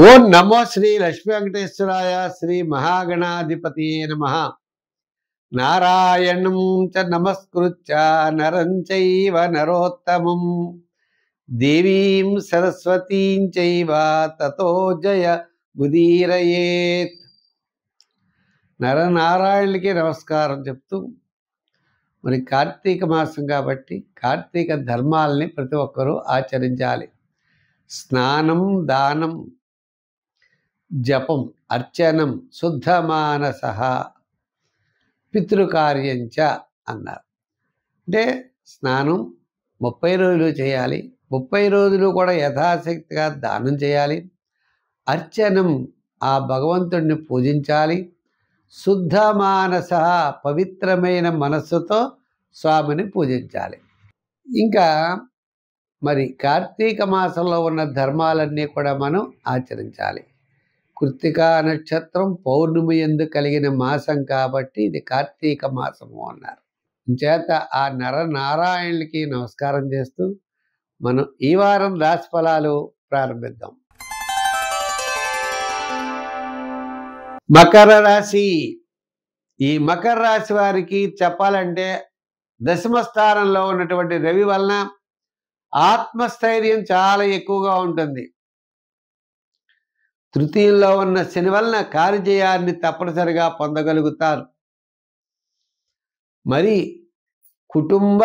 ఓం నమో శ్రీ లక్ష్మీ వెంకటేశ్వరాయ శ్రీ మహాగణాధిపతి నమః. నారాయణం చ నమస్కృత్య నరం చైవ నరోత్తమం దేవీం సరస్వతీం చైవ తతో జయ ముదీరయేత్. నరనారాయణులకి నమస్కారం చెప్తూ, మరి కార్తీక మాసం కాబట్టి కార్తీక ధర్మాలని ప్రతి ఒక్కరూ ఆచరించాలి. స్నానం, దానం, జపం, అర్చనం, శుద్ధమానస, పితృకార్యంచ అన్నారు. అంటే స్నానం 30 రోజులు చేయాలి. 30 రోజులు కూడా యథాశక్తిగా దానం చేయాలి. అర్చనం, ఆ భగవంతుడిని పూజించాలి. శుద్ధమానస, పవిత్రమైన మనస్సుతో స్వామిని పూజించాలి. ఇంకా మరి కార్తీక మాసంలో ఉన్న ధర్మాలన్నీ కూడా మనం ఆచరించాలి. కృత్తికా నక్షత్రం పౌర్ణమి యందు కలిగిన మాసం కాబట్టి ఇది కార్తీక మాసము అన్నారు. చేత ఆ నరనారాయణులకి నమస్కారం చేస్తూ మనం ఈ వారం రాశి ఫలాలు ప్రారంభిద్దాం. మకర రాశి. ఈ మకర రాశి వారికి చెప్పాలంటే దశమ స్థానంలో ఉన్నటువంటి రవి వలన ఆత్మస్థైర్యం చాలా ఎక్కువగా ఉంటుంది. తృతీయంలో ఉన్న శని వలన కార్యజయాన్ని తప్పనిసరిగా పొందగలుగుతారు. మరి కుటుంబ,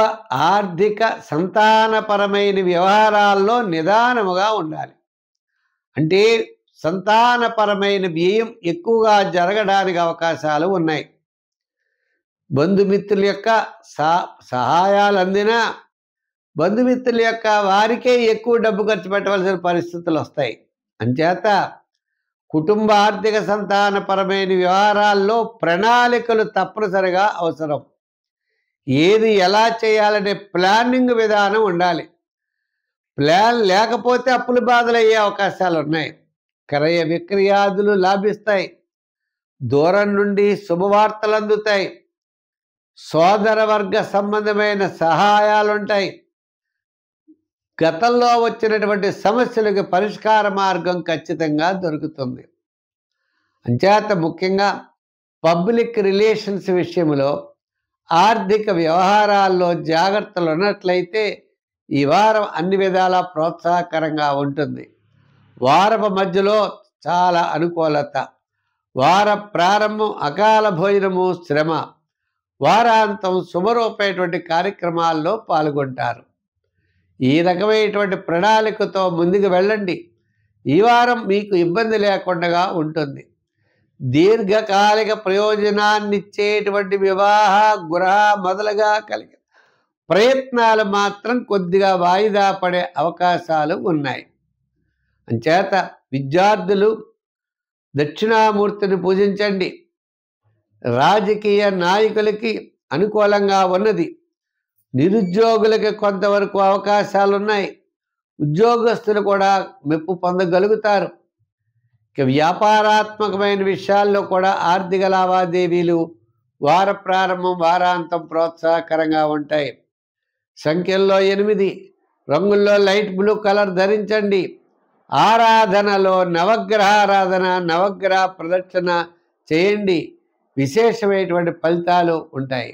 ఆర్థిక, సంతానపరమైన వ్యవహారాల్లో నిదానముగా ఉండాలి. అంటే సంతానపరమైన వ్యయం ఎక్కువగా జరగడానికి అవకాశాలు ఉన్నాయి. బంధుమిత్రుల యొక్క సహాయాలు అందినా బంధుమిత్రుల యొక్క వారికే ఎక్కువ డబ్బు ఖర్చు పెట్టవలసిన పరిస్థితులు వస్తాయి. అంచేత కుటుంబ, ఆర్థిక, సంతానపరమైన వ్యవహారాల్లో ప్రణాళికలు తప్పనిసరిగా అవసరం. ఏది ఎలా చేయాలనే ప్లానింగ్ విధానం ఉండాలి. ప్లాన్ లేకపోతే అప్పుల బాధలు అయ్యే అవకాశాలు ఉన్నాయి. క్రయ విక్రయాదులు లాభిస్తాయి. దూరం నుండి శుభవార్తలు అందుతాయి. సోదర వర్గ సంబంధమైన సహాయాలు ఉంటాయి. గతంలో వచ్చినటువంటి సమస్యలకు పరిష్కార మార్గం ఖచ్చితంగా దొరుకుతుంది. అంచేత ముఖ్యంగా పబ్లిక్ రిలేషన్స్ విషయంలో, ఆర్థిక వ్యవహారాల్లో జాగ్రత్తలు ఉన్నట్లయితే ఈ వారం అన్ని విధాలా ప్రోత్సాహకరంగా ఉంటుంది. వారపు మధ్యలో చాలా అనుకూలత. వార ప్రారంభం అకాల భోజనము, శ్రమ. వారాంతం శుభరూపమైనటువంటి కార్యక్రమాల్లో పాల్గొంటారు. ఈ రకమైనటువంటి ప్రణాళికతో ముందుకు వెళ్ళండి. ఈ వారం మీకు ఇబ్బంది లేకుండా ఉంటుంది. దీర్ఘకాలిక ప్రయోజనాన్నిచ్చేటువంటి వివాహ, గృహ మొదలుగా కలిగిన ప్రయత్నాలు మాత్రం కొద్దిగా వాయిదా పడే అవకాశాలు ఉన్నాయి. అంచేత విద్యార్థులు దక్షిణామూర్తిని పూజించండి. రాజకీయ నాయకులకి అనుకూలంగా ఉన్నది. నిరుద్యోగులకి కొంతవరకు అవకాశాలు ఉన్నాయి. ఉద్యోగస్తులు కూడా మెప్పు పొందగలుగుతారు. ఇక వ్యాపారాత్మకమైన విషయాల్లో కూడా ఆర్థిక లావాదేవీలు వార ప్రారంభం, వారాంతం ప్రోత్సాహకరంగా ఉంటాయి. సంఖ్యల్లో 8, రంగుల్లో లైట్ బ్లూ కలర్ ధరించండి. ఆరాధనలో నవగ్రహారాధన, నవగ్రహ ప్రదక్షిణ చేయండి. విశేషమైనటువంటి ఫలితాలు ఉంటాయి.